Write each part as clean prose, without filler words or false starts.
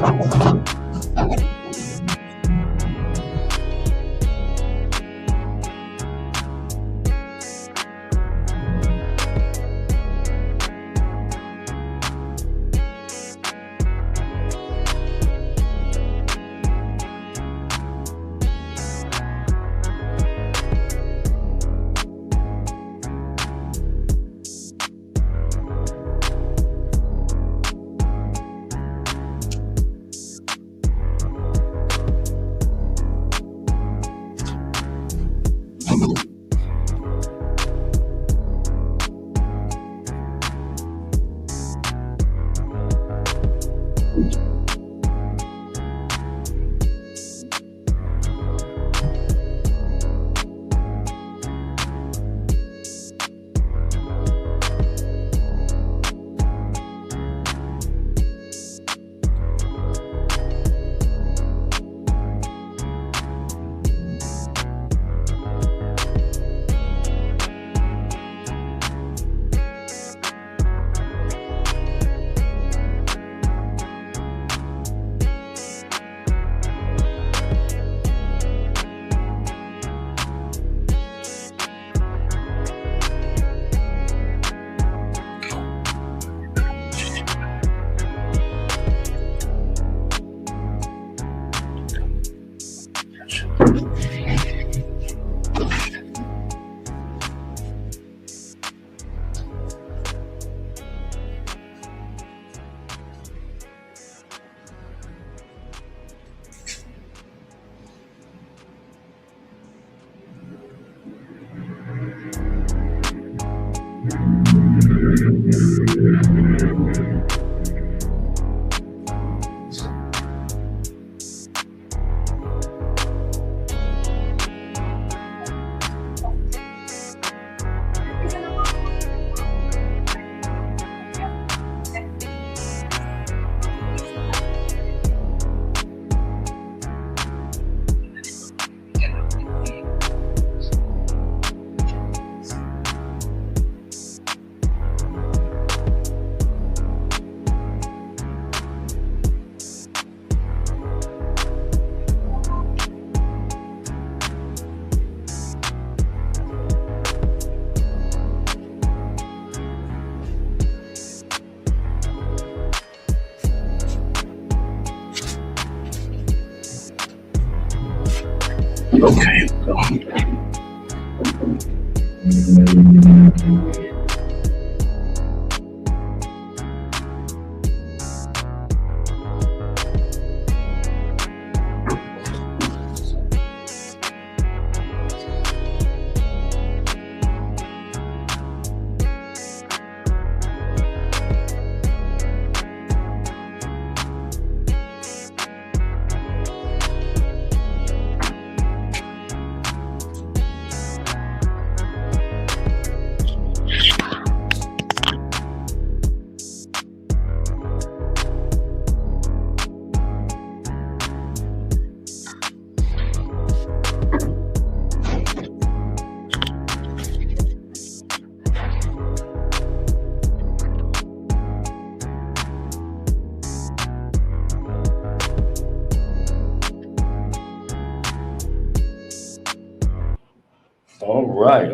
Okay.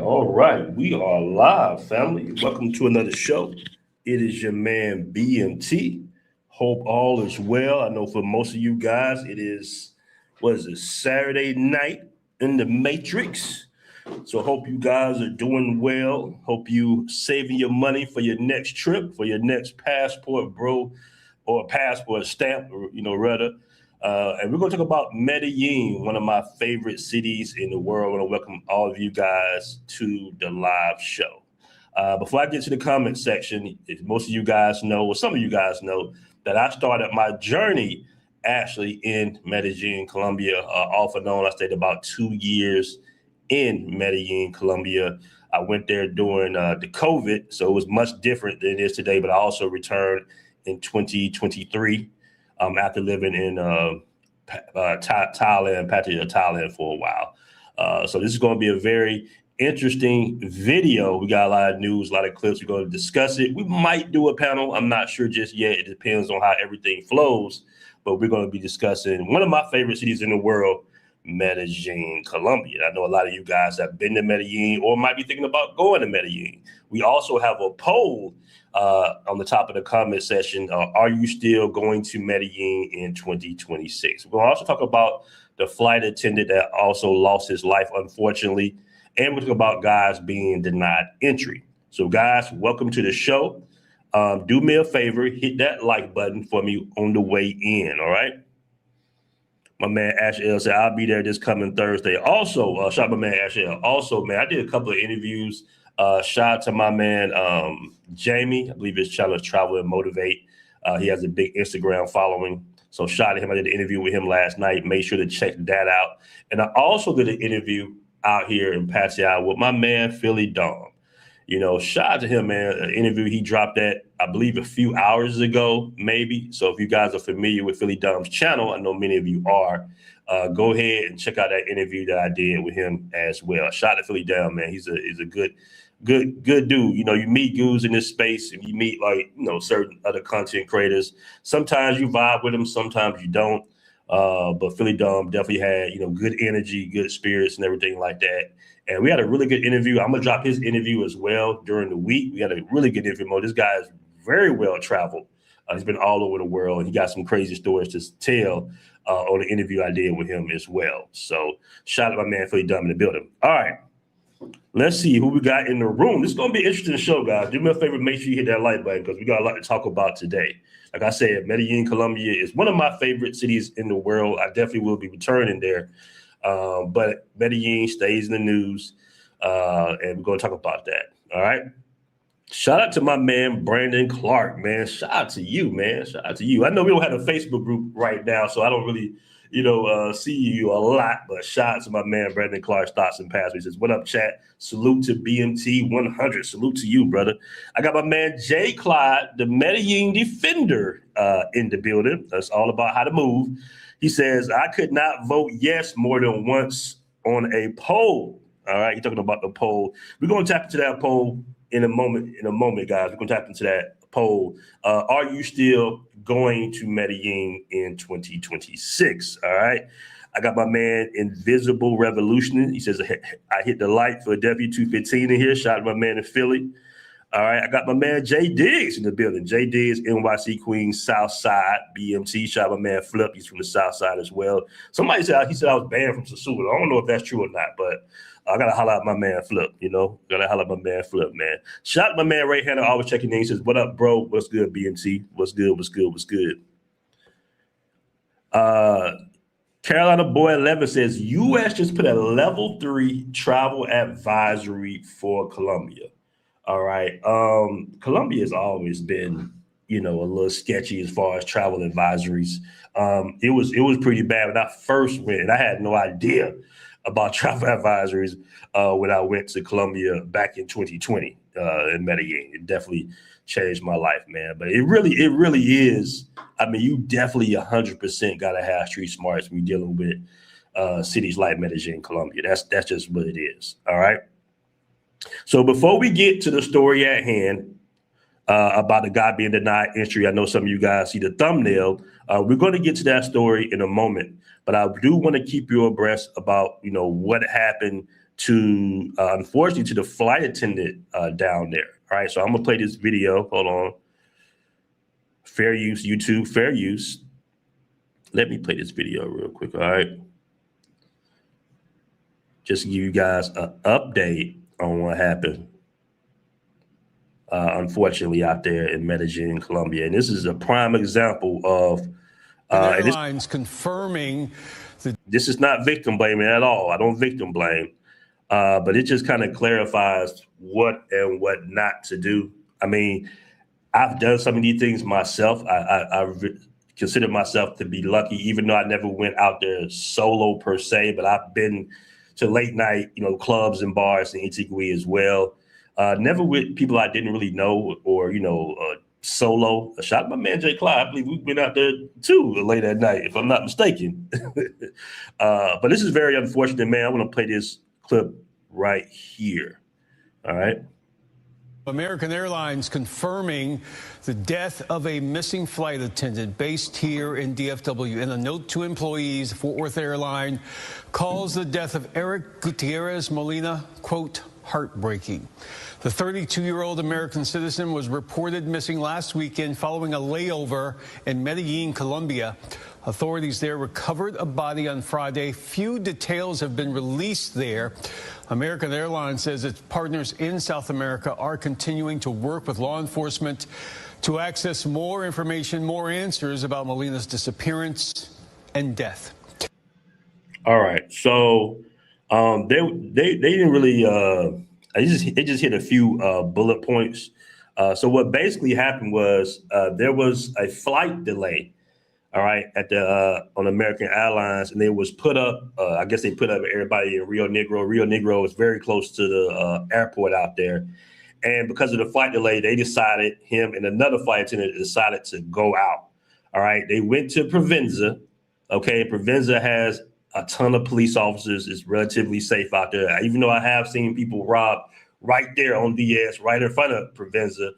All right. We are live, family. Welcome to another show. It is your man BMT. Hope all is well. I know for most of you guys, it is, Saturday night in the Matrix. So hope you guys are doing well. Hope you saving your money for your next trip, for your next passport, bro, or passport stamp, or, rather. And we're going to talk about Medellin, one of my favorite cities in the world. I want to welcome all of you guys to the live show. Before I get to the comment section, most of you guys know, or some of you guys know, that I started my journey actually in Medellin, Colombia. Off and on, I stayed about 2 years in Medellin, Colombia. I went there during the COVID, so it was much different than it is today, but I also returned in 2023. After living in Thailand for a while. So this is going to be a very interesting video. We got a lot of news, a lot of clips. We're going to discuss it. We might do a panel. I'm not sure just yet. It depends on how everything flows. but we're going to be discussing one of my favorite cities in the world, Medellin, Colombia. I know a lot of you guys have been to Medellin or might be thinking about going to Medellin. We also have a poll on the top of the comment section. Are you still going to Medellin in 2026? We're going to also talk about the flight attendant that also lost his life, unfortunately. And we're talking about guys being denied entry. So guys, welcome to the show. Do me a favor, hit that like button for me on the way in, all right? My man Ash L said, I'll be there this coming Thursday. Also, shout out my man Ash L. Also, man, I did a couple of interviews. Shout out to my man Jamie. I believe his channel is Travel and Motivate. He has a big Instagram following. So shout out to him. I did an interview with him last night. Make sure to check that out. And I also did an interview out here in Patsy with my man Philly Dom. You know, shout out to him, man. An interview he dropped that, I believe, a few hours ago, maybe. So if you guys are familiar with Philly Dom's channel, I know many of you are, go ahead and check out that interview that I did with him as well. Shout out to Philly Dom, man. He's a good dude. You know, you meet dudes in this space and you meet certain other content creators. Sometimes you vibe with them, sometimes you don't. But Philly Dom definitely had, good energy, good spirits and everything like that. And we had a really good interview. I'm going to drop his interview as well during the week. We had a really good interview. This guy is very well traveled. He's been all over the world. He got some crazy stories to tell on the interview I did with him as well. So shout out to my man Philly Dom in the building. All right. Let's see who we got in the room. This is going to be an interesting show, guys. Do me a favor, make sure you hit that like button because we got a lot to talk about today. Like I said, Medellin, Colombia is one of my favorite cities in the world. I definitely will be returning there. But Medellin stays in the news, and we're going to talk about that. All right. Shout out to my man, Brandon Clark, man. Shout out to you, man. Shout out to you. I know we don't have a Facebook group right now, so I don't really, see you a lot, but shout out to my man, Brandon Clark, Thoughts and Paths. He says, what up, chat? Salute to BMT 100. Salute to you, brother. I got my man, Jay Clyde, the Medellin defender in the building. That's all about how to move. He says, I could not vote yes more than once on a poll. All right, you're talking about the poll. We're going to tap into that poll in a moment, guys. We're going to tap into that poll. Are you still going to Medellin in 2026? All right. I got my man Invisible Revolution. He says, I hit the light for W215 in here. Shout out to my man in Philly. All right, I got my man Jay Diggs in the building. Jay Diggs, NYC Queens, South Side, BMT. Shout out my man Flip. He's from the South Side as well. Somebody said I was banned from Sasula. I don't know if that's true or not, but I got to holler out my man Flip, Got to holler out my man Flip, man. Shout out my man Ray Hanna, always checking in. He says, what up, bro? What's good, BMT? What's good? Carolina Boy 11 says, U.S. just put a level 3 travel advisory for Colombia. All right. Colombia has always been, a little sketchy as far as travel advisories. It was pretty bad when I first went, and I had no idea about travel advisories when I went to Colombia back in 2020 in Medellin. It definitely changed my life, man. But it really is. I mean, you definitely 100% got to have street smarts when you're dealing with cities like Medellin, Colombia. That's just what it is. All right. So before we get to the story at hand about the guy being denied entry, I know some of you guys see the thumbnail. We're going to get to that story in a moment, but I do want to keep you abreast about, what happened to, unfortunately, to the flight attendant down there. All right, so I'm going to play this video. Hold on. Fair use, YouTube, fair use. Let me play this video real quick, all right? Just to give you guys an update on what happened, unfortunately, out there in Medellin, Colombia. And this is a prime example of airlines confirming that this is not victim blaming at all. I don't victim blame, but it just kind of clarifies what and what not to do. I mean, I've done some of these things myself. I consider myself to be lucky, even though I never went out there solo per se, but I've been to late night, clubs and bars in Antigua as well. Never with people I didn't really know or, solo. Shout out my man Jay Clyde. I believe we went out there too late at night, if I'm not mistaken. But this is very unfortunate, man. I want to play this clip right here. All right. American Airlines confirming the death of a missing flight attendant based here in DFW. In a note to employees, Fort Worth Airline calls the death of Eric Gutierrez Molina, quote, heartbreaking. The 32-year-old American citizen was reported missing last weekend following a layover in Medellin, Colombia. Authorities there recovered a body on Friday. Few details have been released there. American Airlines says its partners in South America are continuing to work with law enforcement to access more information, more answers about Molina's disappearance and death. All right, so they didn't really. It just hit a few bullet points. So what basically happened was there was a flight delay. All right, at the on American Airlines, and it was put up. I guess they put up everybody in Rio Negro. Rio Negro is very close to the airport out there, and because of the flight delay, they decided him and another flight attendant decided to go out. All right, they went to Provenza. Okay, Provenza has a ton of police officers. It's relatively safe out there. Even though I have seen people robbed right there on DS, right in front of Provenza.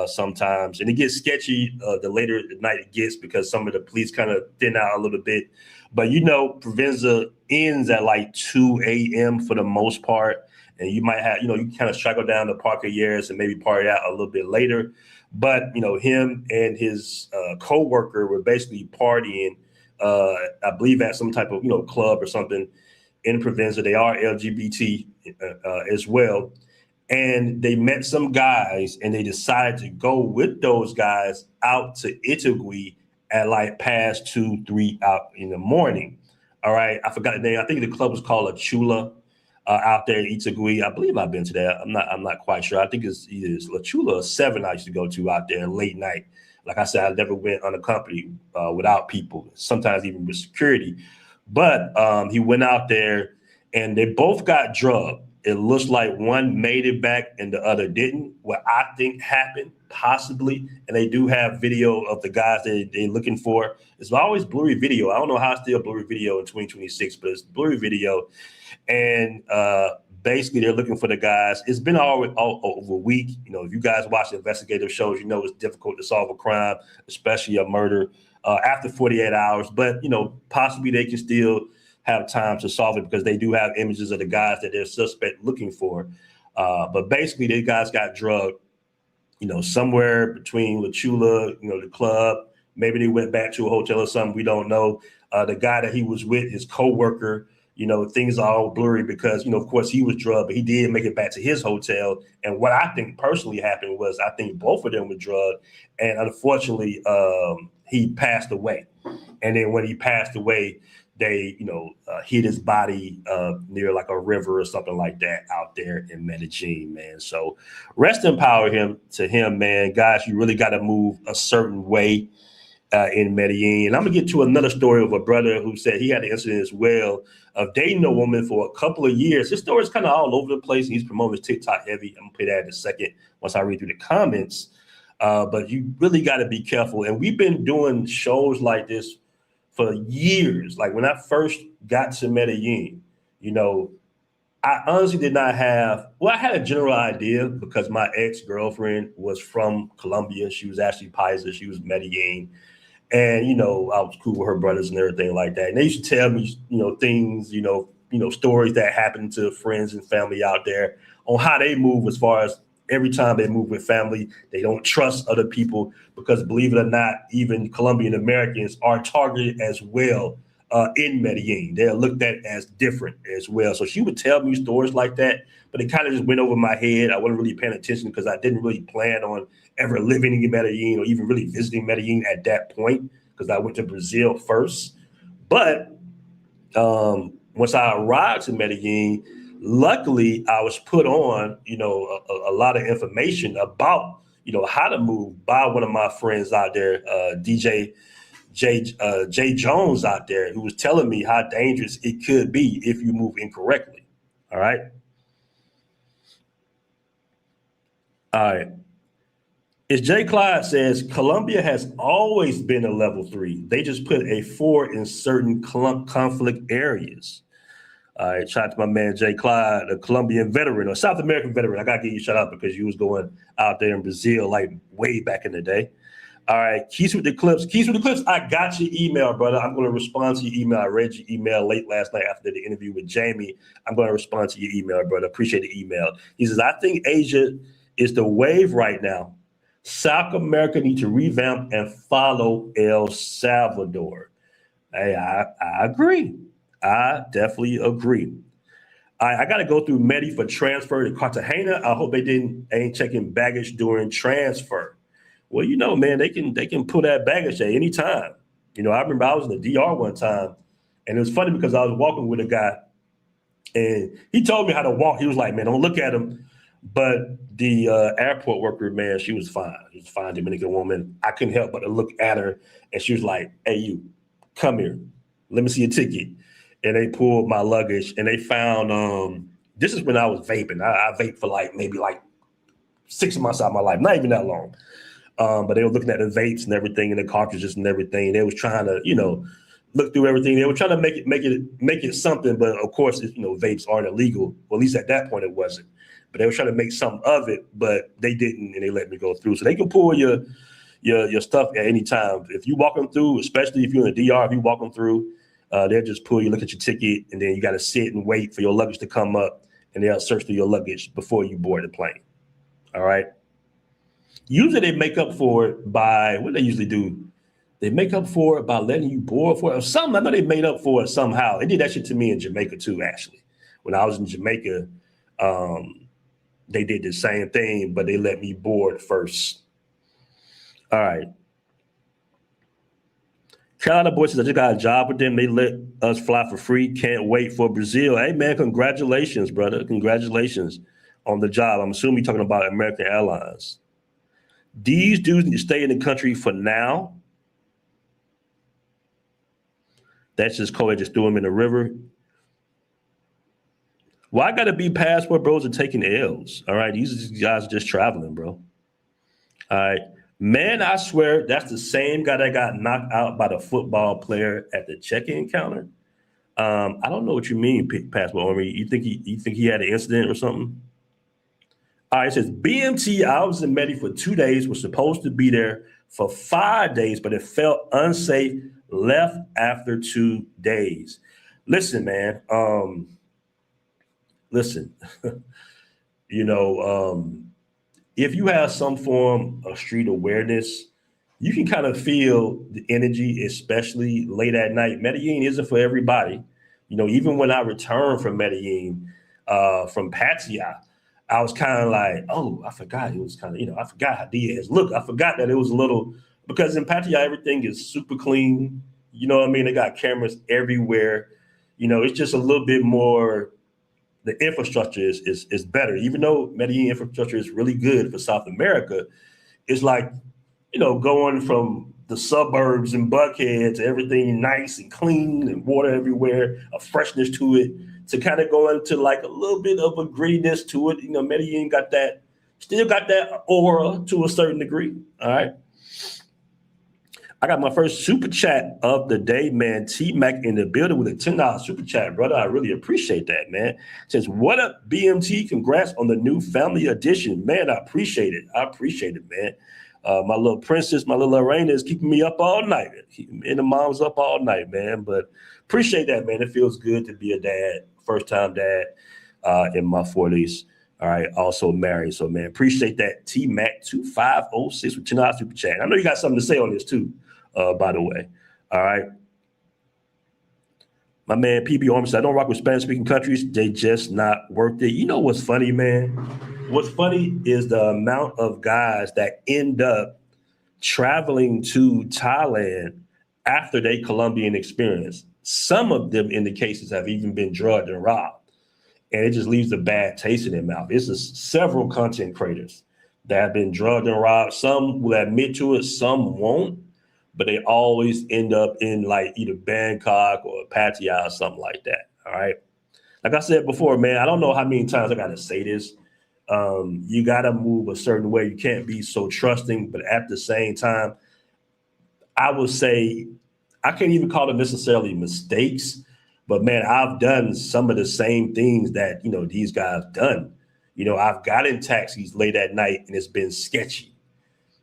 Sometimes, and it gets sketchy the later the night it gets because some of the police kind of thin out a little bit. But Provenza ends at like 2 a.m. for the most part, and you might have, you kind of struggle down to Parker Years and maybe party out a little bit later. But him and his co-worker were basically partying, I believe at some type of club or something in Provenza. They are LGBT as well. And they met some guys and they decided to go with those guys out to Itagüí at like past 2, 3 out in the morning. All right. I forgot the name. I think the club was called La Chula out there in Itagüí. I believe I've been to that. I'm not quite sure. I think it's either La Chula or 7 I used to go to out there late night. Like I said, I never went unaccompanied without people, sometimes even with security. But he went out there and they both got drugged. It looks like one made it back and the other didn't. What I think happened, possibly, and they do have video of the guys they're looking for. It's always blurry video. I don't know how it's still blurry video in 2026, but it's blurry video. And basically, they're looking for the guys. It's been all over a week. If you guys watch investigative shows, it's difficult to solve a crime, especially a murder, after 48 hours. But, possibly they can still have time to solve it because they do have images of the guys that they're suspect looking for. But basically, these guys got drugged, somewhere between La Chula, the club. Maybe they went back to a hotel or something. We don't know. The guy that he was with, his co-worker, things are all blurry because, of course, he was drugged, but he did make it back to his hotel. And what I think personally happened was I think both of them were drugged. And unfortunately, he passed away. And then when he passed away, they, hid his body near like a river or something like that out there in Medellin, man. So rest in power to him, man. Guys, you really got to move a certain way in Medellin. And I'm going to get to another story of a brother who said he had an incident as well of dating a woman for a couple of years. His story is kind of all over the place. He's promoting his TikTok heavy. I'm going to play that in a second once I read through the comments. But you really got to be careful. And we've been doing shows like this for years. Like when I first got to Medellin, I honestly did not have, I had a general idea because my ex-girlfriend was from Colombia. She was actually Paisa. She was Medellin. And, I was cool with her brothers and everything like that. And they used to tell me, things, stories that happened to friends and family out there on how they move as far as every time they move with family, they don't trust other people because, believe it or not, even Colombian Americans are targeted as well in Medellin. They're looked at as different as well. So she would tell me stories like that, but it kind of just went over my head. I wasn't really paying attention because I didn't really plan on ever living in Medellin or even really visiting Medellin at that point because I went to Brazil first. But once I arrived to Medellin, luckily, I was put on, a lot of information about, how to move by one of my friends out there, DJ Jay Jones out there, who was telling me how dangerous it could be if you move incorrectly. All right. All right. As Jay Clyde says, Colombia has always been a level 3. They just put a 4 in certain conflict areas. All right, shout out to my man Jay Clyde, a Colombian veteran or South American veteran. I gotta give you a shout out because you was going out there in Brazil like way back in the day. All right, Keys with the Clips. Keys with the Clips, I got your email, brother. I'm going to respond to your email. I read your email late last night after the interview with Jamie. I'm going to respond to your email, brother. Appreciate the email. He says, I think Asia is the wave right now. South America needs to revamp and follow El Salvador. Hey, I agree. I definitely agree. I got to go through Medi for transfer to Cartagena. I hope they ain't checking baggage during transfer. Well, you know, man, they can pull that baggage at any time. You know, I remember I was in the DR one time, and it was funny because I was walking with a guy, and he told me how to walk. He was like, man, don't look at him. But the airport worker, man, she was fine. She was a fine Dominican woman. I couldn't help but to look at her, and she was like, hey, you, come here. Let me see your ticket. And they pulled my luggage, and they found, this is when I was vaping. I vaped for maybe 6 months out of my life, not even that long. But they were looking at the vapes and everything and the cartridges and everything. They was trying to, look through everything. They were trying to make it something. But of course, vapes aren't illegal. Well, at least at that point it wasn't. But they were trying to make something of it, but they didn't, and they let me go through. So they can pull your stuff at any time. If you walk them through, especially if you're in the DR, if you walk them through, they'll just pull you, look at your ticket, and then you got to sit and wait for your luggage to come up, and they'll search through your luggage before you board the plane. All right. Usually they make up for it by, what do they usually do? They make up for it by letting you board for it or something. I know they made up for it somehow. They did that shit to me in Jamaica too, actually. When I was in Jamaica, they did the same thing, but they let me board first. All right. Carolina boy says, I just got a job with them. They let us fly for free. Can't wait for Brazil. Hey, man, congratulations, brother. Congratulations on the job. I'm assuming you're talking about American Airlines. These dudes need to stay in the country for now. That's just cold. They just threw them in the river. Well, I got to be passport bros are taking L's. All right. These guys are just traveling, bro. All right. Man, I swear that's the same guy that got knocked out by the football player at the check-in counter. I don't know what you mean, passport. I mean, you think he had an incident or something? All right, it says BMT, I was in Medi for 2 days, was supposed to be there for 5 days, but it felt unsafe, left after 2 days. Listen, man, listen, if you have some form of street awareness, you can kind of feel the energy, especially late at night. Medellin isn't for everybody. Even when I returned from Medellin, from Patia, I was kind of like, oh, I forgot it was kind of, I forgot how Diaz looked. I forgot that it was a little, because in Patia, everything is super clean. You know what I mean? They got cameras everywhere. It's just a little bit more, the infrastructure is better. Even though Medellin infrastructure is really good for South America, it's like, going from the suburbs and Buckhead to everything nice and clean and water everywhere, a freshness to it, to kind of go into like a little bit of a grittiness to it. Medellin still got that aura to a certain degree. All right. I got my first super chat of the day, man. T-Mac in the building with a $10 super chat, brother. I really appreciate that, man. Says, what up, BMT? Congrats on the new family edition. Man, I appreciate it. Man. My little princess, my little Lorena is keeping me up all night. And the mom's up all night, man. But appreciate that, man. It feels good to be a dad, first-time dad in my 40s. All right, also married. So, man, appreciate that. T-Mac 2506 with $10 super chat. I know you got something to say on this, too. By the way. All right. My man PB Army said, I don't rock with Spanish-speaking countries. They just not worth it. You know what's funny, man? What's funny is the amount of guys that end up traveling to Thailand after their Colombian experience. Some of them in the cases have even been drugged and robbed. And it just leaves a bad taste in their mouth. It's several content creators that have been drugged and robbed. Some will admit to it, some won't. But they always end up in like either Bangkok or Pattaya or something like that. All right. Like I said before, man, I don't know how many times I got to say this. You got to move a certain way. You can't be so trusting. But at the same time, I would say I can't even call them necessarily mistakes, But man, I've done some of the same things that, these guys done. I've got in taxis late at night and it's been sketchy.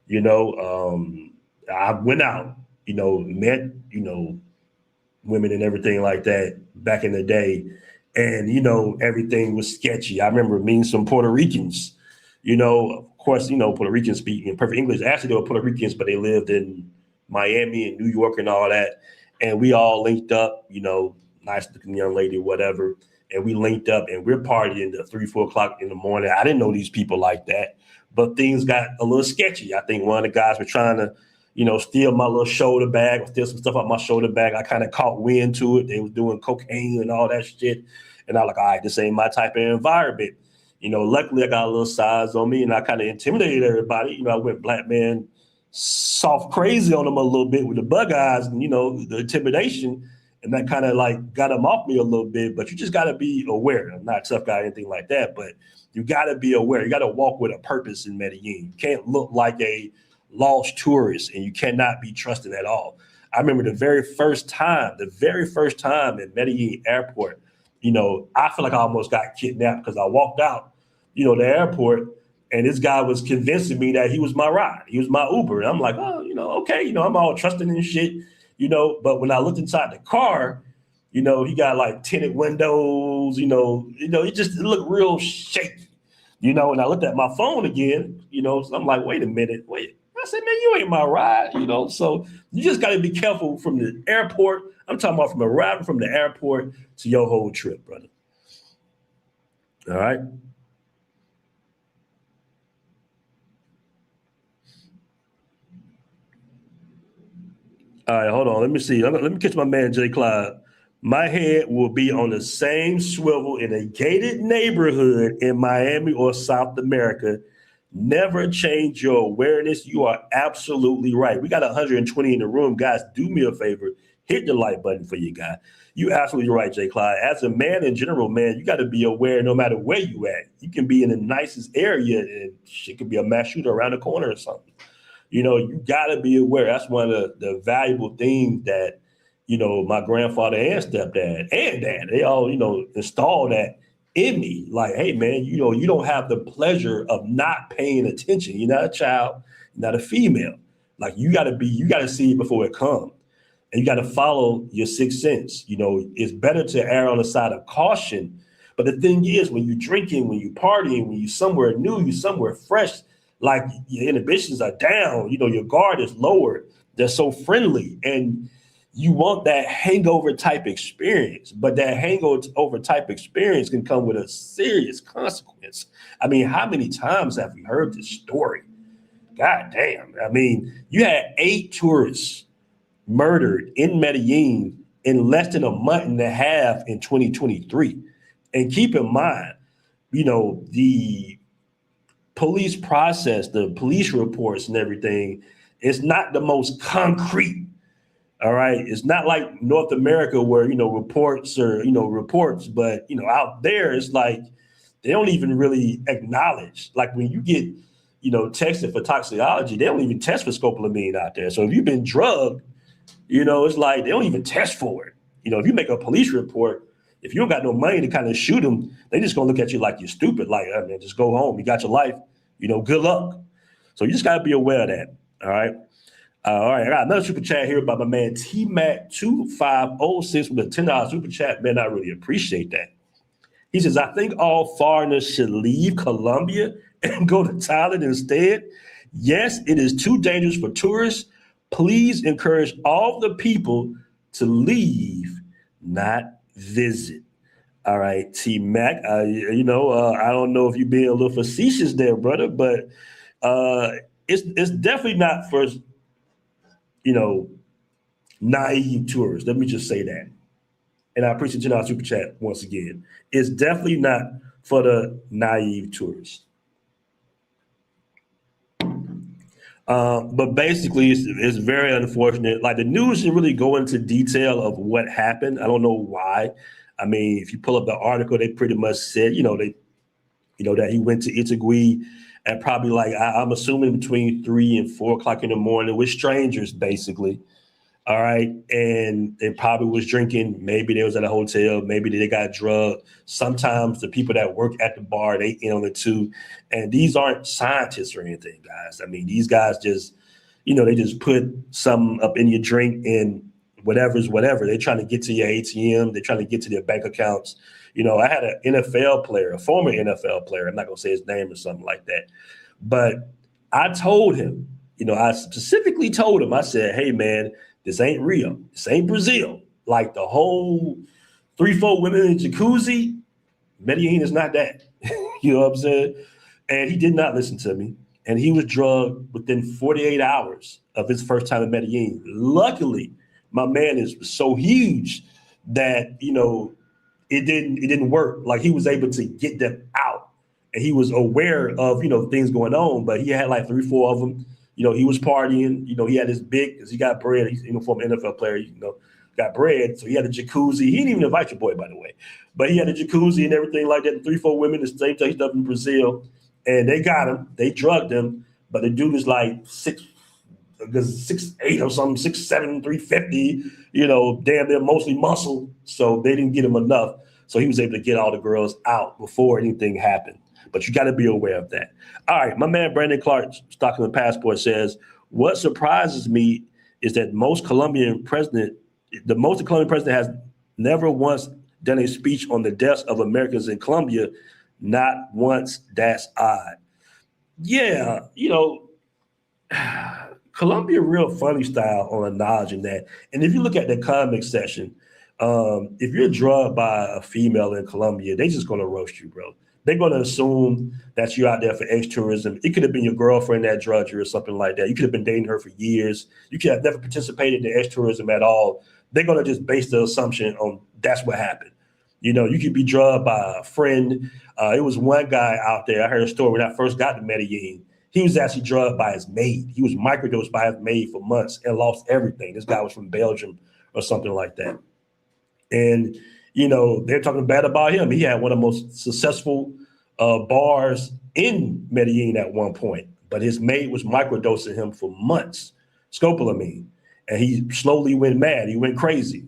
I went out, met, women and everything like that back in the day. And, everything was sketchy. I remember meeting some Puerto Ricans, of course, Puerto Ricans speak in perfect English. Actually, they were Puerto Ricans, but they lived in Miami and New York and all that. And we all linked up, nice looking young lady, whatever. And we linked up and we're partying till 3-4 o'clock in the morning. I didn't know these people like that, but things got a little sketchy. I think one of the guys was trying to, steal my little shoulder bag, or steal some stuff out my shoulder bag. I kind of caught wind to it. They was doing cocaine and all that shit. And I was like, all right, this ain't my type of environment. Luckily I got a little size on me and I kind of intimidated everybody. I went black man soft crazy on them a little bit with the bug eyes and, the intimidation. And that kind of like got them off me a little bit, but you just got to be aware. I'm not a tough guy or anything like that, but you got to be aware. You got to walk with a purpose in Medellin. You can't look like a lost tourist and you cannot be trusted at all. I remember the very first time at Medellin airport, I feel like I almost got kidnapped because I walked out, the airport, and this guy was convincing me that he was my ride. He was my Uber. And I'm like, oh, okay, I'm all trusting and shit, but when I looked inside the car, he got like tinted windows, it looked real shaky, and I looked at my phone again, so I'm like, wait a minute, I said, man, you ain't my ride, so you just got to be careful from the airport. I'm talking about from arriving from the airport to your whole trip, brother. All right. All right, hold on. Let me see. Let me catch my man, Jay Clyde. My head will be on the same swivel in a gated neighborhood in Miami or South America. Never change your awareness. You are absolutely right. We got 120 in the room. Guys, do me a favor. Hit the like button for you, guy. You absolutely right, Jay Clyde. As a man in general, man, you got to be aware no matter where you at. You can be in the nicest area and shit could be a mass shooter around the corner or something. You got to be aware. That's one of the valuable things that, my grandfather and stepdad and dad, they all, installed that in me. Like, hey, man, you don't have the pleasure of not paying attention. You're not a child, you're not a female. Like, you got to see it before it comes. And you got to follow your sixth sense. It's better to err on the side of caution. But the thing is, when you're drinking, when you're partying, when you're somewhere new, you're somewhere fresh, like your inhibitions are down, your guard is lowered. They're so friendly. And you want that hangover type experience, but that hangover type experience can come with a serious consequence. I mean, how many times have we heard this story? God damn. I mean, you had 8 tourists murdered in Medellin in less than a month and a half in 2023. And keep in mind, the police process, the police reports and everything, is not the most concrete. All right. It's not like North America where, reports are, reports, but, out there, it's like they don't even really acknowledge. Like when you get, tested for toxicology, they don't even test for scopolamine out there. So if you've been drugged, it's like they don't even test for it. If you make a police report, if you don't got no money to kind of shoot them, they just gonna look at you like you're stupid. Like, oh, man, just go home. You got your life. Good luck. So you just gotta be aware of that. All right. All right. I got another super chat here by my man TMAC2506 with a $10 super chat. Man, I really appreciate that. He says, I think all foreigners should leave Colombia and go to Thailand instead. Yes, it is too dangerous for tourists. Please encourage all the people to leave, not visit. All right, T-Mac, I don't know if you're being a little facetious there, brother, but it's definitely not for, naive tourists. Let me just say that. And I appreciate you super chat once again. It's definitely not for the naive tourists. But basically, it's very unfortunate. Like the news didn't really go into detail of what happened. I don't know why. I mean, if you pull up the article, they pretty much said, that he went to Itagüí at probably I'm assuming between 3 and 4 o'clock in the morning with strangers, basically. All right. And they probably was drinking. Maybe they was at a hotel. Maybe they got drugged. Sometimes the people that work at the bar, they in on it too. And these aren't scientists or anything, guys. I mean, these guys just, they just put some up in your drink and whatever's whatever. They're trying to get to your ATM. They're trying to get to their bank accounts. I had an NFL player, a former NFL player. I'm not going to say his name or something like that. But I told him, I specifically told him, I said, hey, man, this ain't Rio. This ain't Brazil. Like the whole 3-4 women in the jacuzzi, Medellin is not that. You know what I'm saying? And he did not listen to me. And he was drugged within 48 hours of his first time in Medellin. Luckily, my man is so huge that, it didn't work. Like he was able to get them out. And he was aware of, things going on, but he had like 3-4 of them. He was partying. He had his big, because he got bread. He's a former NFL player, got bread. So he had a jacuzzi. He didn't even invite your boy, by the way. But he had a jacuzzi and everything like that. And 3-4 women, the same thing stuff in Brazil. And they got him. They drugged him. But the dude is like 6'8" or something, 6'7", 350, damn near mostly muscle. So they didn't get him enough. So he was able to get all the girls out before anything happened. But you got to be aware of that. All right, my man Brandon Clark, Stockholm Passport, says, what surprises me is that the most Colombian president has never once done a speech on the deaths of Americans in Colombia. Not once. That's odd. Yeah, Colombia real funny style on acknowledging that. And if you look at the comment section, if you're drugged by a female in Colombia, they just going to roast you, bro. They're going to assume that you're out there for ex-tourism. It could have been your girlfriend that drugged you or something like that. You could have been dating her for years. You could have never participated in ex-tourism at all. They're going to just base the assumption on that's what happened. You could be drugged by a friend. It was one guy out there. I heard a story when I first got to Medellin. He was actually drugged by his maid. He was microdosed by his maid for months and lost everything. This guy was from Belgium or something like that. And, they're talking bad about him. He had one of the most successful bars in Medellin at one point, but his maid was microdosing him for months, scopolamine. And he slowly went mad. He went crazy.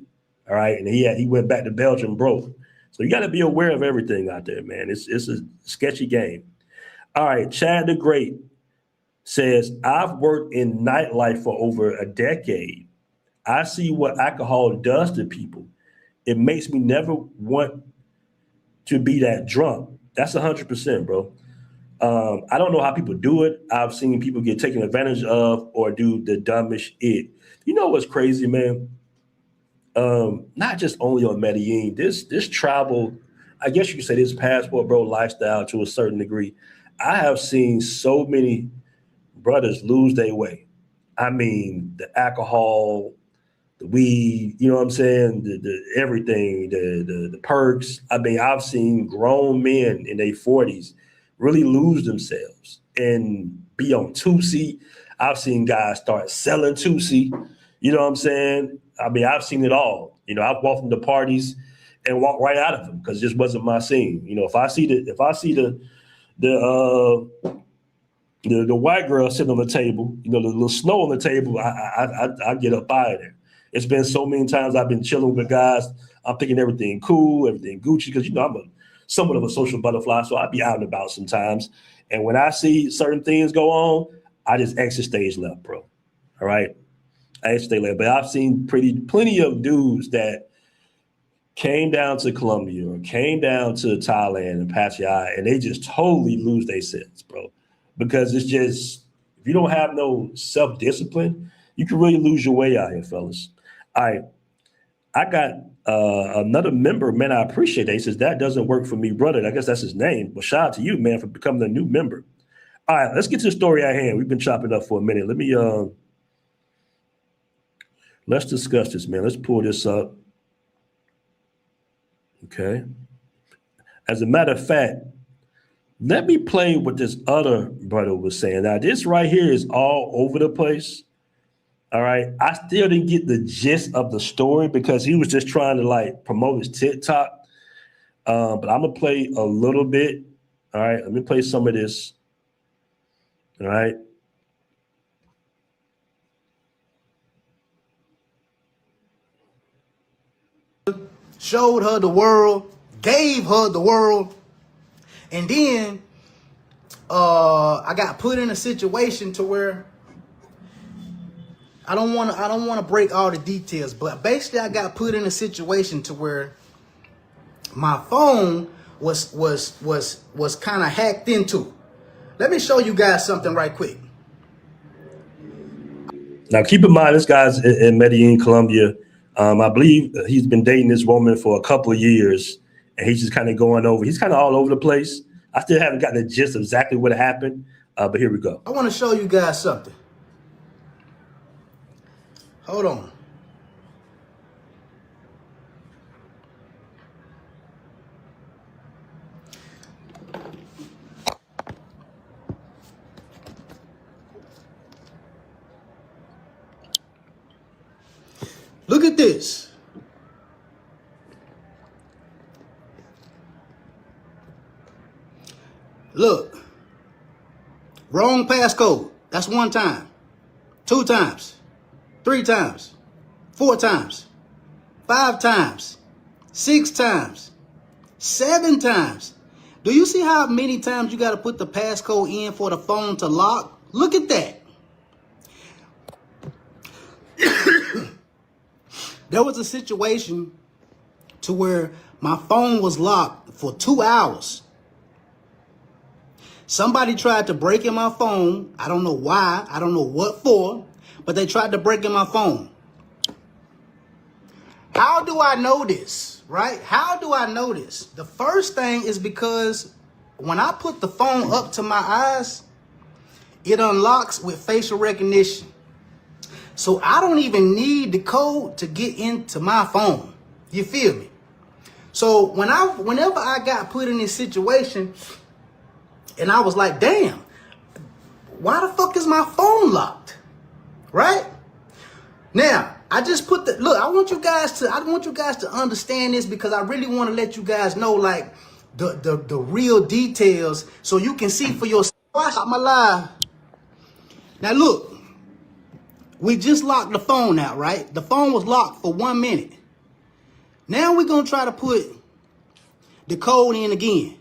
All right. And he went back to Belgium broke. So you got to be aware of everything out there, man. It's a sketchy game. All right. Chad the Great says, I've worked in nightlife for over a decade. I see what alcohol does to people. It makes me never want to be that drunk. That's 100%, bro. I don't know how people do it. I've seen people get taken advantage of or do the dumbest it. You know what's crazy, man? Not just only on Medellin, this travel, I guess you could say this passport, bro, lifestyle to a certain degree. I have seen so many brothers lose their way. I mean, the alcohol, the weed, you know what I'm saying? The everything, the perks. I mean, I've seen grown men in their 40s really lose themselves and be on Tusi. I've seen guys start selling Tusi. You know what I'm saying? I mean, I've seen it all. I've walked into parties and walked right out of them because it just wasn't my scene. If I see the white girl sitting on the table, the little snow on the table, I get up out of there. It's been so many times I've been chilling with guys. I'm thinking everything cool, everything Gucci, because I'm somewhat of a social butterfly, so I be out and about sometimes. And when I see certain things go on, I just exit stage left, bro. All right, I exit stage left. But I've seen plenty of dudes that came down to Colombia or came down to Thailand and Pattaya, and they just totally lose their sense, bro. Because it's just, if you don't have no self-discipline, you can really lose your way out here, fellas. All right. I got another member, man, I appreciate that. He says, that doesn't work for me, brother. I guess that's his name. But shout out to you, man, for becoming a new member. All right, let's get to the story at hand. We've been chopping up for a minute. Let's discuss this, man. Let's pull this up. Okay. As a matter of fact, let me play what this other brother was saying. Now, this right here is all over the place. All right. I still didn't get the gist of the story because he was just trying to promote his TikTok. But I'm going to play a little bit. All right. Let me play some of this. All right. showed her the world, gave her the world, and then I got put in a situation to where I don't want to break all the details, but basically I got put in a situation to where my phone was kind of hacked into. Let me show you guys something right quick. Now, keep in mind, this guy's in Medellin, Colombia. I believe he's been dating this woman for a couple of years, and he's just kind of going over. He's kind of all over the place. I still haven't gotten the gist of exactly what happened, but here we go. I want to show you guys something. Hold on. Look at this. Look. Wrong passcode. That's 1 time. 2 times. 3 times. 4 times. 5 times. 6 times. 7 times. Do you see how many times you got to put the passcode in for the phone to lock? Look at that. There was a situation to where my phone was locked for 2 hours. Somebody tried to break in my phone. I don't know why. I don't know what for, but they tried to break in my phone. How do I know this, right? How do I know this? The first thing is because when I put the phone up to my eyes, it unlocks with facial recognition. So I don't even need the code to get into my phone. You feel me? So whenever I got put in this situation, and I was like, damn, why the fuck is my phone locked? Right? Now, I just put the look, I want you guys to understand this, because I really want to let you guys know like the real details so you can see for yourself. Watch my live. Now look. We just locked the phone out, right? The phone was locked for 1 minute. Now we're going to try to put the code in again.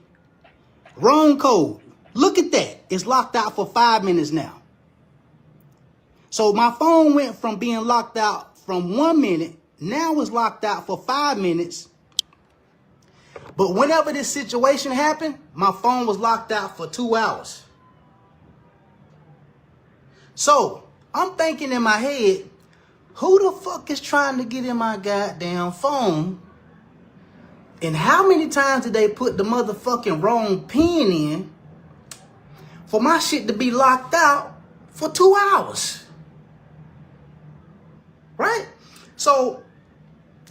Wrong code. Look at that. It's locked out for 5 minutes now. So my phone went from being locked out from 1 minute. Now it's locked out for 5 minutes. But whenever this situation happened, my phone was locked out for 2 hours. So I'm thinking in my head, who the fuck is trying to get in my goddamn phone? And how many times did they put the motherfucking wrong pin in for my shit to be locked out for 2 hours? Right? So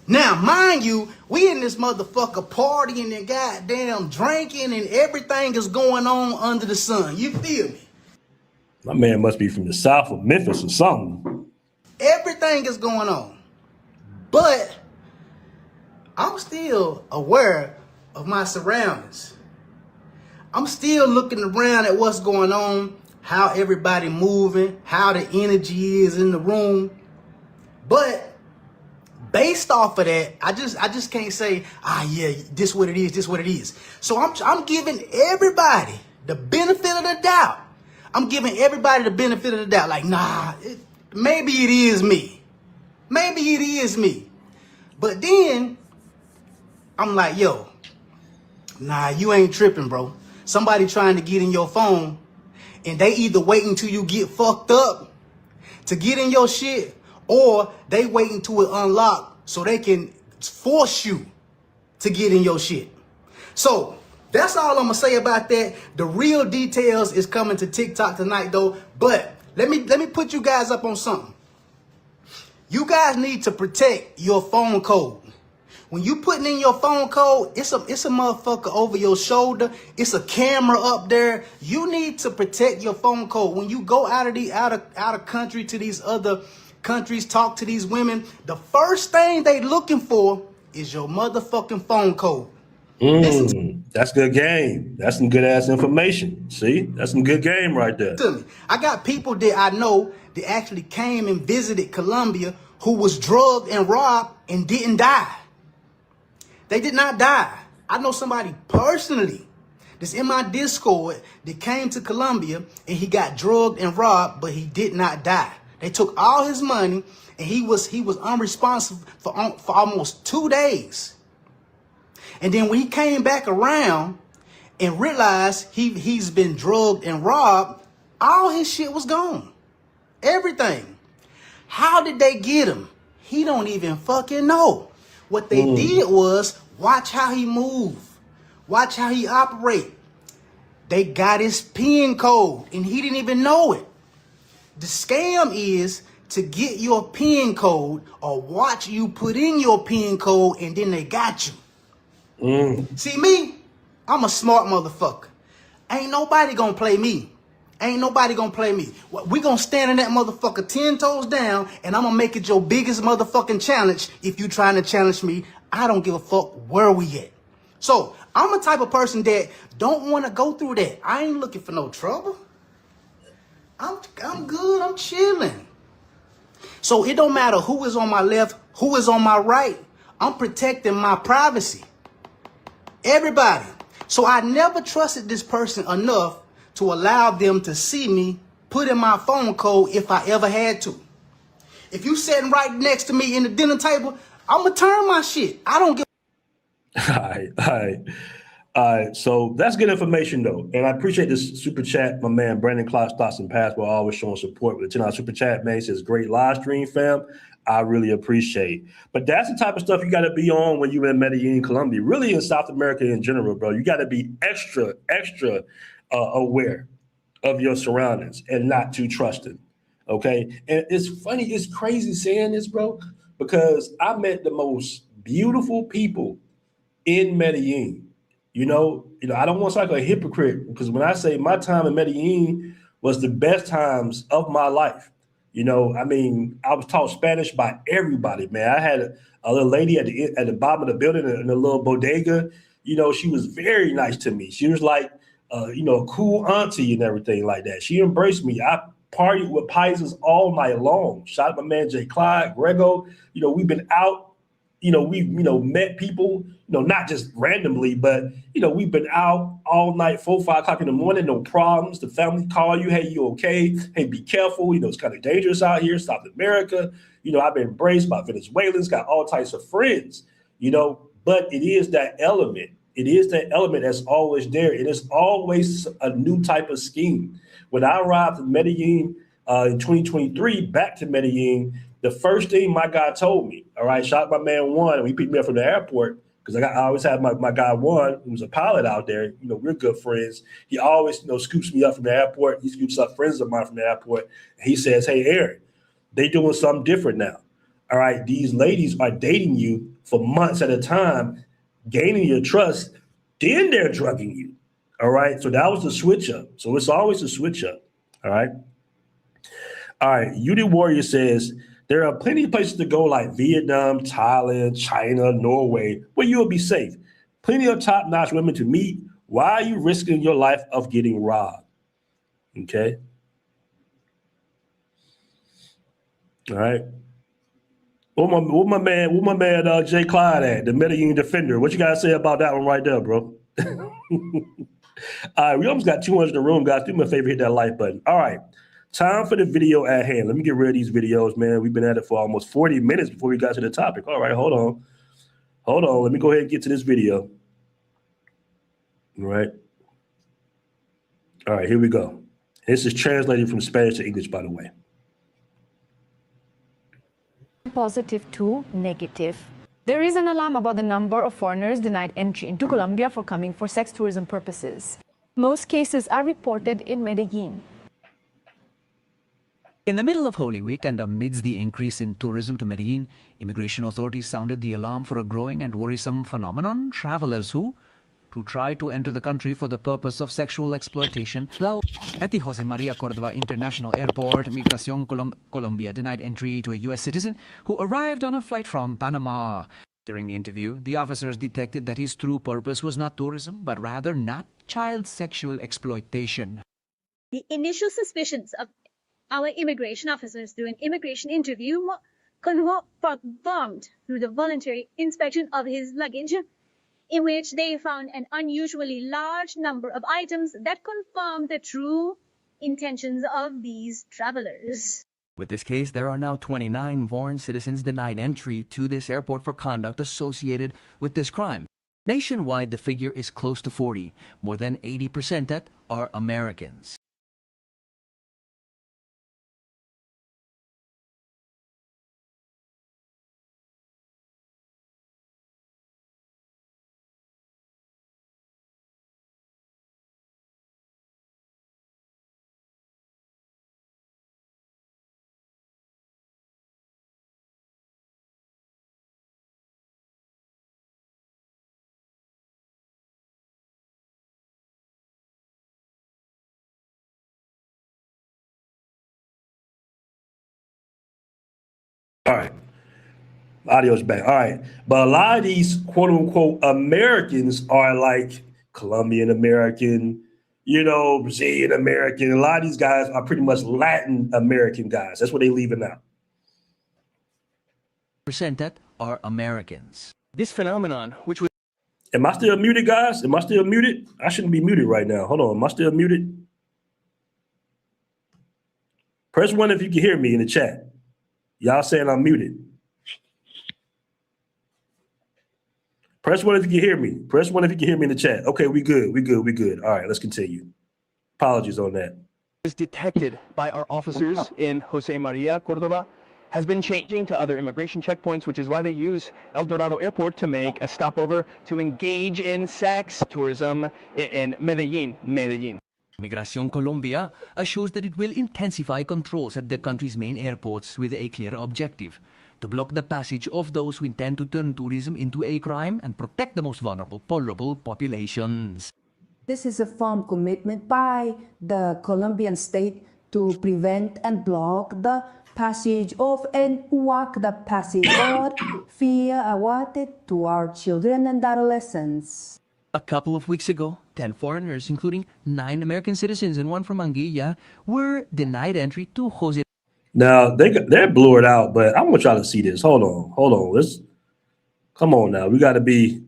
now, mind you, we in this motherfucker partying and goddamn drinking and everything is going on under the sun. You feel me? My man must be from the south of Memphis or something. Everything is going on. But I'm still aware of my surroundings. I'm still looking around at what's going on, how everybody moving, how the energy is in the room. But based off of that, I just can't say, yeah, this what it is, this what it is. So I'm giving everybody the benefit of the doubt. I'm giving everybody the benefit of the doubt. Like, nah, maybe it is me. Maybe it is me. But then I'm like, yo, nah, you ain't tripping, bro. Somebody trying to get in your phone, and they either waiting till you get fucked up to get in your shit, or they waiting till it unlock so they can force you to get in your shit. So that's all I'm gonna say about that. The real details is coming to TikTok tonight, though. But let me put you guys up on something. You guys need to protect your phone code. When you putting in your phone code, it's a motherfucker over your shoulder. It's a camera up there. You need to protect your phone code. When you go out of country to these other countries, talk to these women, the first thing they looking for is your motherfucking phone code. That's good game. That's some good ass information. See, that's some good game right there. I got people that I know that actually came and visited Colombia who was drugged and robbed and didn't die. They did not die. I know somebody personally that's in my Discord that came to Colombia and he got drugged and robbed, but he did not die. They took all his money and he was unresponsive for almost 2 days. And then when he came back around and realized he's been drugged and robbed, all his shit was gone. Everything. How did they get him? He don't even fucking know. What they did was watch how he move. Watch how he operate. They got his PIN code and he didn't even know it. The scam is to get your PIN code or watch you put in your PIN code and then they got you. See me? I'm a smart motherfucker. Ain't nobody gonna play me. Ain't nobody gonna play me. We gonna stand in that motherfucker 10 toes down and I'm gonna make it your biggest motherfucking challenge if you trying to challenge me. I don't give a fuck where we at. So I'm the type of person that don't want to go through that. I ain't looking for no trouble. I'm good. I'm chilling. So it don't matter who is on my left, who is on my right. I'm protecting my privacy. Everybody. So I never trusted this person enough to allow them to see me put in my phone code if I ever had to. If you sitting right next to me in the dinner table, I'm going to turn my shit. I don't give. All right. So that's good information, though. And I appreciate this super chat. My man, Brandon Clark, Stocks and Passport, always showing support with the $10 super chat, man. He says, great live stream, fam. I really appreciate. But that's the type of stuff you got to be on when you're in Medellin, Colombia, really in South America in general, bro. You got to be extra aware of your surroundings and not too trusting. Okay. And it's funny, it's crazy saying this, bro, because I met the most beautiful people in Medellin. You know, I don't want to sound like a hypocrite because when I say my time in Medellin was the best times of my life, I was taught Spanish by everybody, man. I had a little lady at the bottom of the building in a little bodega. She was very nice to me. She was like, a cool auntie and everything like that. She embraced me. I partied with Pisces all night long. Shout out my man, Jay Clyde, Grego. We've been out. We've, met people, not just randomly, but, we've been out all night, 4, 5 o'clock in the morning, no problems. The family call you, hey, you okay? Hey, be careful. It's kind of dangerous out here, South America. I've been embraced by Venezuelans, got all types of friends, but it is that element. It is that element that's always there. It is always a new type of scheme. When I arrived in Medellin in 2023, back to Medellin, the first thing my guy told me, all right, shout out my man Juan, he picked me up from the airport because I always have my guy Juan, who's a pilot out there. We're good friends. He always, scoops me up from the airport. He scoops up friends of mine from the airport. He says, hey, Aaron, they doing something different now. All right, these ladies are dating you for months at a time, gaining your trust, then they're drugging you. All right, so that was the switch up. So it's always a switch up. All right. All right, UD Warrior says, there are plenty of places to go like Vietnam, Thailand, China, Norway, where you'll be safe. Plenty of top-notch women to meet. Why are you risking your life of getting robbed? Okay. All right. What my man Jay Clyde at, the Medellin defender? What you got to say about that one right there, bro? All right, we almost got 200 in the room, guys. Do me a favor, hit that like button. All right. Time for the video at hand. Let me get rid of these videos, man. We've been at it for almost 40 minutes before we got to the topic. All right, hold on. Let me go ahead and get to this video. All right, here we go. This is translated from Spanish to English, by the way. Positive to negative. There is an alarm about the number of foreigners denied entry into Colombia for coming for sex tourism purposes. Most cases are reported in Medellin. In the middle of Holy Week and amidst the increase in tourism to Medellin, immigration authorities sounded the alarm for a growing and worrisome phenomenon: travelers who try to enter the country for the purpose of sexual exploitation. At the Jose Maria Cordova International Airport, Migración Colombia denied entry to a U.S. citizen who arrived on a flight from Panama. During the interview, the officers detected that his true purpose was not tourism, but rather not child sexual exploitation. The initial suspicions of our immigration officers during immigration interview were confirmed through the voluntary inspection of his luggage in which they found an unusually large number of items that confirmed the true intentions of these travelers. With this case, there are now 29 foreign citizens denied entry to this airport for conduct associated with this crime. Nationwide, the figure is close to 40, more than 80% that are Americans. All right. Audio's back. All right. But a lot of these quote unquote Americans are like Colombian American, Brazilian American. A lot of these guys are pretty much Latin American guys. That's what they leaving out. Percent that are Americans. This phenomenon, which was Am I still muted, guys? Am I still muted? I shouldn't be muted right now. Hold on. Am I still muted? Press 1 if you can hear me in the chat. Y'all saying I'm muted. Press 1 if you can hear me. Press 1 if you can hear me in the chat. Okay, we good. We good. We good. All right, let's continue. Apologies on that. was detected by our officers in Jose Maria, Cordoba, has been changing to other immigration checkpoints, which is why they use El Dorado Airport to make a stopover to engage in sex tourism in Medellin. Migración Colombia assures that it will intensify controls at the country's main airports with a clear objective: to block the passage of those who intend to turn tourism into a crime and protect the most vulnerable populations. This is a firm commitment by the Colombian state to prevent and block the passage of and block the passage of fear awarded to our children and adolescents. A couple of weeks ago, 10 foreigners, including 9 American citizens and 1 from Anguilla, were denied entry to Jose. Now they're blurred out, but I want y'all to see this. Hold on. Let's come on now. We got to be.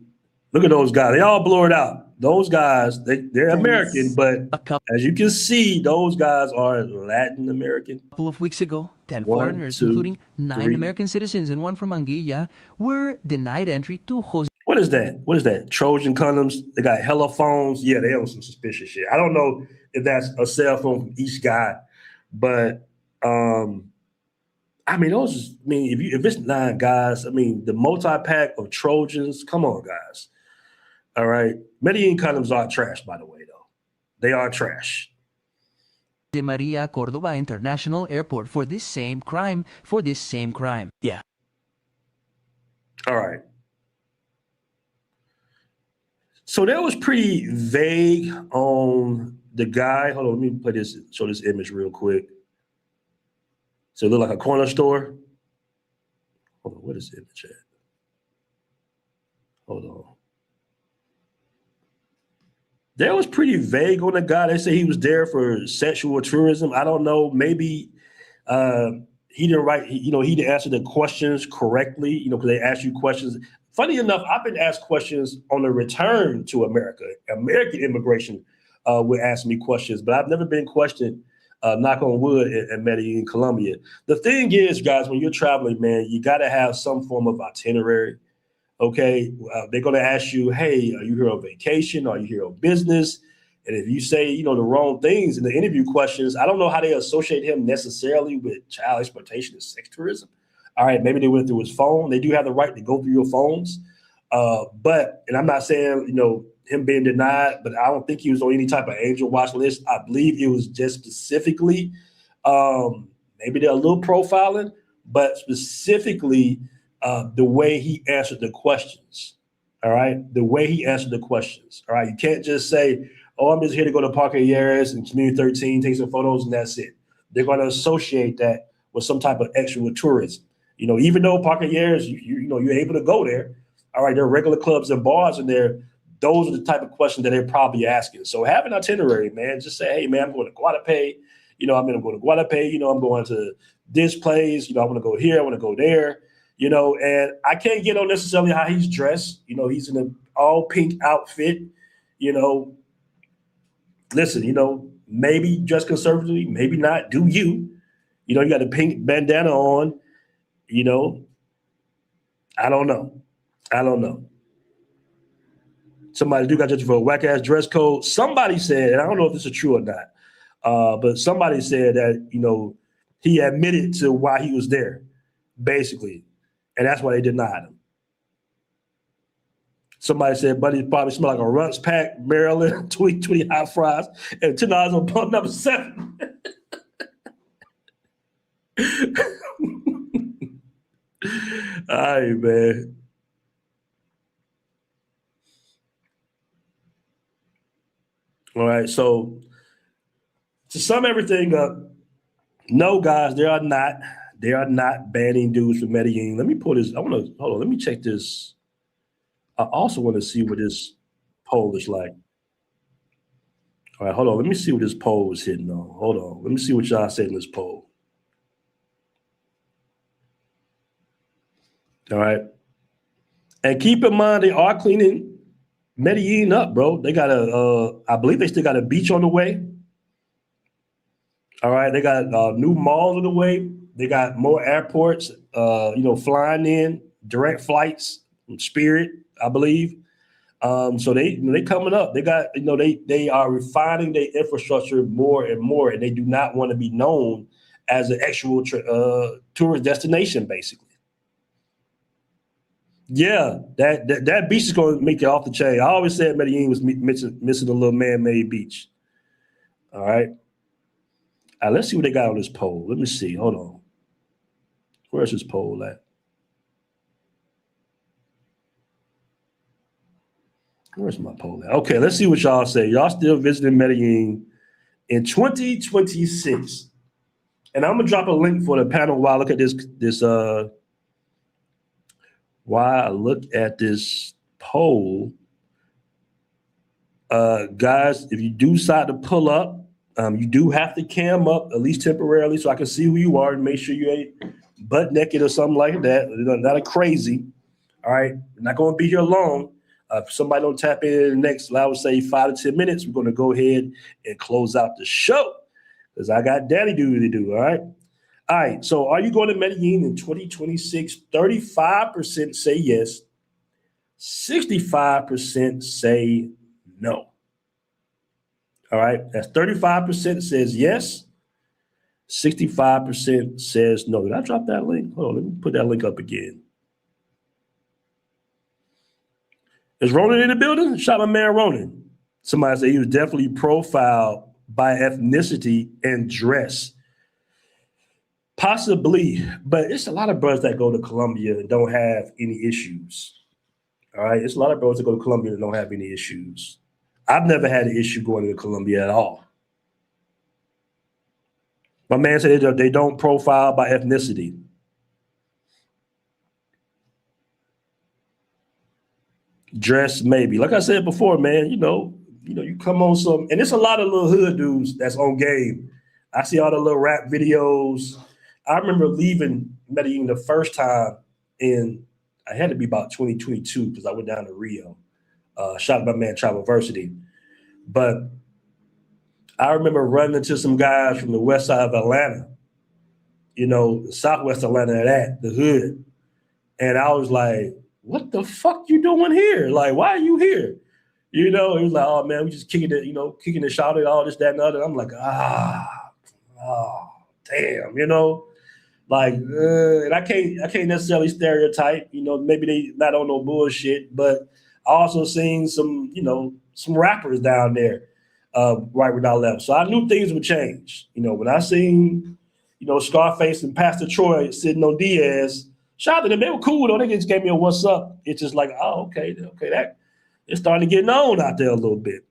Look at those guys. They all blurred out. Those guys, they're American, but as you can see, those guys are Latin American. A couple of weeks ago, 10 foreigners, including 9 American citizens and 1 from Anguilla, were denied entry to Jose. What is that? What is that? Trojan condoms. They got hella phones. Yeah, they own some suspicious shit. I don't know if that's a cell phone from each guy, but I mean, if it's 9 guys, I mean, the multi-pack of Trojans, come on, guys. All right. Medellin condoms are trash, by the way, though. They are trash. Jose Maria Cordoba International Airport for this same crime. Yeah. All right. So that was pretty vague on the guy. Hold on, let me show this image real quick. So it look like a corner store. Hold on, what is the image at? Hold on. That was pretty vague on the guy. They say he was there for sexual tourism. I don't know. Maybe he didn't answer the questions correctly, because they ask you questions. Funny enough, I've been asked questions on the return to America. American immigration would ask me questions, but I've never been questioned, knock on wood, in Medellin, Colombia. The thing is, guys, when you're traveling, man, you got to have some form of itinerary. Okay, they're going to ask you, hey, are you here on vacation? Are you here on business? And if you say, the wrong things in the interview questions, I don't know how they associate him necessarily with child exploitation and sex tourism. All right, maybe they went through his phone. They do have the right to go through your phones. And I'm not saying, him being denied, but I don't think he was on any type of angel watch list. I believe it was just specifically, maybe they're a little profiling, but specifically, the way he answered the questions, all right? The way he answered the questions, all right? You can't just say, oh, I'm just here to go to Parque Yeres and Community 13, take some photos, and that's it. They're going to associate that with some type of extra tourism. Even though Parque Yeres, you're able to go there, all right, there are regular clubs and bars in there. Those are the type of questions that they're probably asking. So have an itinerary, man. Just say, hey, man, I'm going to Guadalupe. I'm going to go to Guadalupe. I'm going to this place. I want to go here. I want to go there. And I can't get on necessarily how he's dressed. He's in an all pink outfit, you know, listen, you know, maybe dress conservatively, maybe not. Do you? You know, you got a pink bandana on, you know. I don't know. I don't know. Somebody do got judged for a whack ass dress code. Somebody said, and I don't know if this is true or not, but somebody said that, you know, he admitted to why he was there, basically. And that's why they denied him. Somebody said, buddy probably smelled like a Runts Pack, Maryland, 2020 hot fries, and $10 on pump number 7. All right, man. All right, so to sum everything up, no, guys, they are not banning dudes from Medellin. Let me pull this. Hold on. Let me check this. I also want to see what this poll is like. All right, hold on. Let me see what this poll is hitting on. Hold on. Let me see what y'all said in this poll. All right. And keep in mind, they are cleaning Medellin up, bro. They got I believe they still got a beach on the way. All right. They got new malls on the way. They got more airports, flying in, direct flights from Spirit, I believe. So they coming up. They got, they are refining their infrastructure more and more, and they do not want to be known as an actual tourist destination, basically. Yeah, that beach is going to make it off the chain. I always said Medellin was missing a little man-made beach. All right. Let's see what they got on this poll. Let me see. Hold on. Where's this poll at? Where's my poll at? Okay, let's see what y'all say. Y'all still visiting Medellin in 2026. And I'm going to drop a link for the panel while I look at this poll. Guys, if you do decide to pull up, you do have to cam up, at least temporarily, so I can see who you are and make sure you ain't butt naked or something like that. Not a crazy. All right. We're not going to be here long. If somebody don't tap in the next, I would say 5 to 10 minutes, we're going to go ahead and close out the show because I got daddy duty to do. All right. All right. So are you going to Medellin in 2026? 35% say yes. 65% say no. All right. That's 35% says yes. 65% says no. Did I drop that link? Hold on. Let me put that link up again. Is Ronan in the building? Shout out my man Ronan. Somebody said he was definitely profiled by ethnicity and dress. Possibly, but it's a lot of brothers that go to Colombia and don't have any issues. All right. It's a lot of brothers that go to Colombia and don't have any issues. I've never had an issue going to Colombia at all. My man said they don't profile by ethnicity. Dress, maybe. Like I said before, man, you come on some, and it's a lot of little hood dudes that's on game. I see all the little rap videos. I remember leaving Medellin the first time I had to be about 2022 because I went down to Rio. Shout out my man Travelversity. But I remember running into some guys from the west side of Atlanta, southwest Atlanta, the hood. And I was like, what the fuck you doing here? Like, why are you here? It was like, oh man, we just kicking it, shouting, all this, that, and other. I'm like, damn, and I can't necessarily stereotype, maybe they not on no bullshit, but I also seen some rappers down there right when I left. So I knew things would change. When I seen, Scarface and Pastor Troy sitting on Diaz, shout out to them. They were cool though. They just gave me a what's up. It's just like, oh, okay, that it's starting to get known out there a little bit.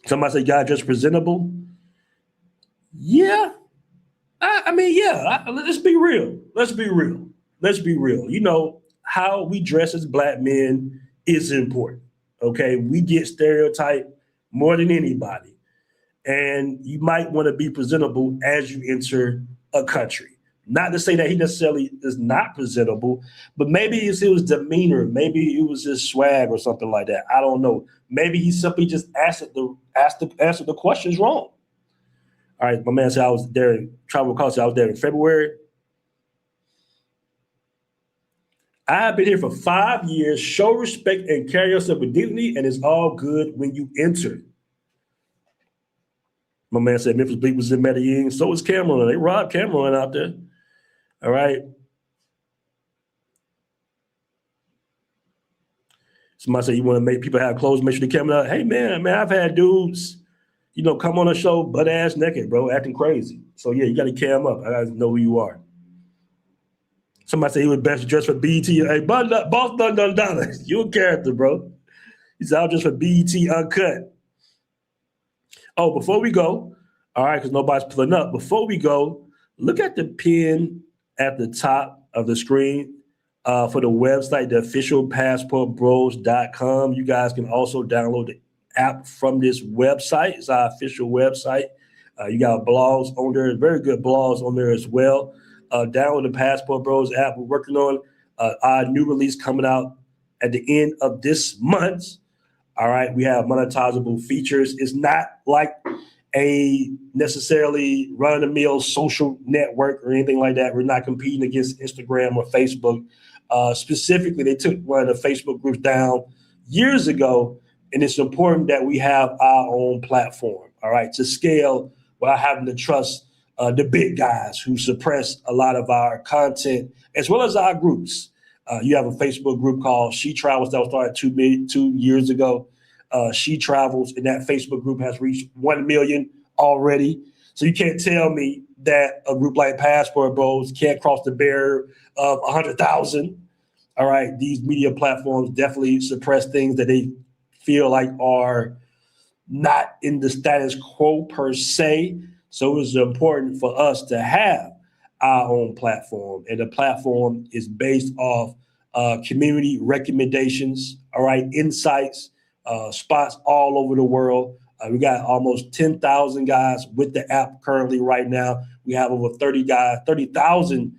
Somebody say, "God, just presentable." Yeah, I mean, yeah. Let's be real. Let's be real. How we dress as Black men is important. Okay, we get stereotyped more than anybody, and you might want to be presentable as you enter a country. Not to say that he necessarily is not presentable, but maybe it's his demeanor, maybe it was his swag or something like that. I don't know. Maybe he simply just answered the questions wrong. All right, my man said I was there in travel culture. I was there in February. I have been here for 5 years. Show respect and carry yourself with dignity, and it's all good when you enter. My man said Memphis Bleak was in Medellin. So was Cameron. They robbed Cameron out there. All right. Somebody said you want to make people have clothes, make sure they come out. Hey, man, I've had dudes, come on a show butt ass naked, bro, acting crazy. So, yeah, you got to cam up. I got to know who you are. Somebody said he was best dressed for BET. Hey, boss done. You a character, bro. He said I was just for BET Uncut. Oh, before we go, all right, because nobody's pulling up. Before we go, look at the pin at the top of the screen for the website, the official passportbros.com. You guys can also download the app from this website. It's our official website. You got blogs on there, very good blogs on there as well. Download the Passport Bros app. We're working on our new release coming out at the end of this month. All right, we have monetizable features. It's not like a necessarily run-of-the-mill social network or anything like that. We're not competing against Instagram or Facebook. Specifically, they took one of the Facebook groups down years ago, and it's important that we have our own platform, all right, to scale without having to trust the big guys who suppress a lot of our content as well as our groups. You have a Facebook group called She Travels that was started 2 years ago. She Travels, and that Facebook group has reached 1 million already. So you can't tell me that a group like Passport Bros can't cross the barrier of 100,000. All right, these media platforms definitely suppress things that they feel like are not in the status quo per se. So it's important for us to have our own platform, and the platform is based off community recommendations, all right, insights, spots all over the world. We got almost 10,000 guys with the app currently right now. We have over 30,000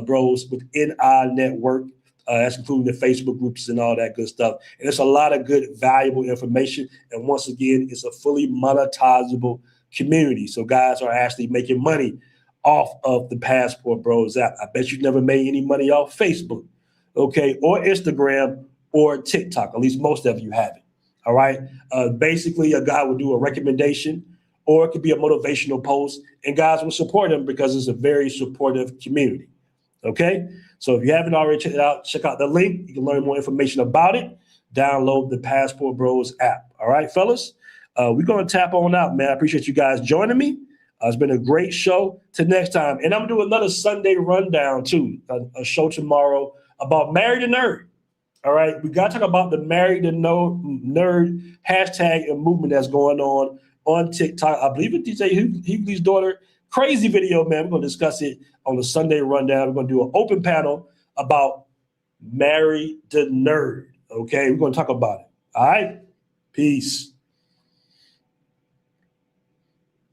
bros within our network. That's including the Facebook groups and all that good stuff. And it's a lot of good, valuable information. And once again, it's a fully monetizable community. So guys are actually making money off of the Passport Bros app. I bet you never made any money off Facebook, okay, or Instagram or TikTok. At least most of you haven't. All right. Basically, a guy would do a recommendation, or it could be a motivational post, and guys will support him because it's a very supportive community. Okay. So if you haven't already checked it out, check out the link. You can learn more information about it. Download the Passport Bros app. All right, fellas. We're going to tap on out, man. I appreciate you guys joining me. It's been a great show. Till next time. And I'm going to do another Sunday rundown, too, a show tomorrow about Marry the Nerd. All right. We got to talk about the Marry the Nerd hashtag and movement that's going on TikTok. I believe it's DJ Hughley's daughter. Crazy video, man. We're going to discuss it on the Sunday rundown. We're going to do an open panel about Marry the Nerd. Okay. We're going to talk about it. All right. Peace.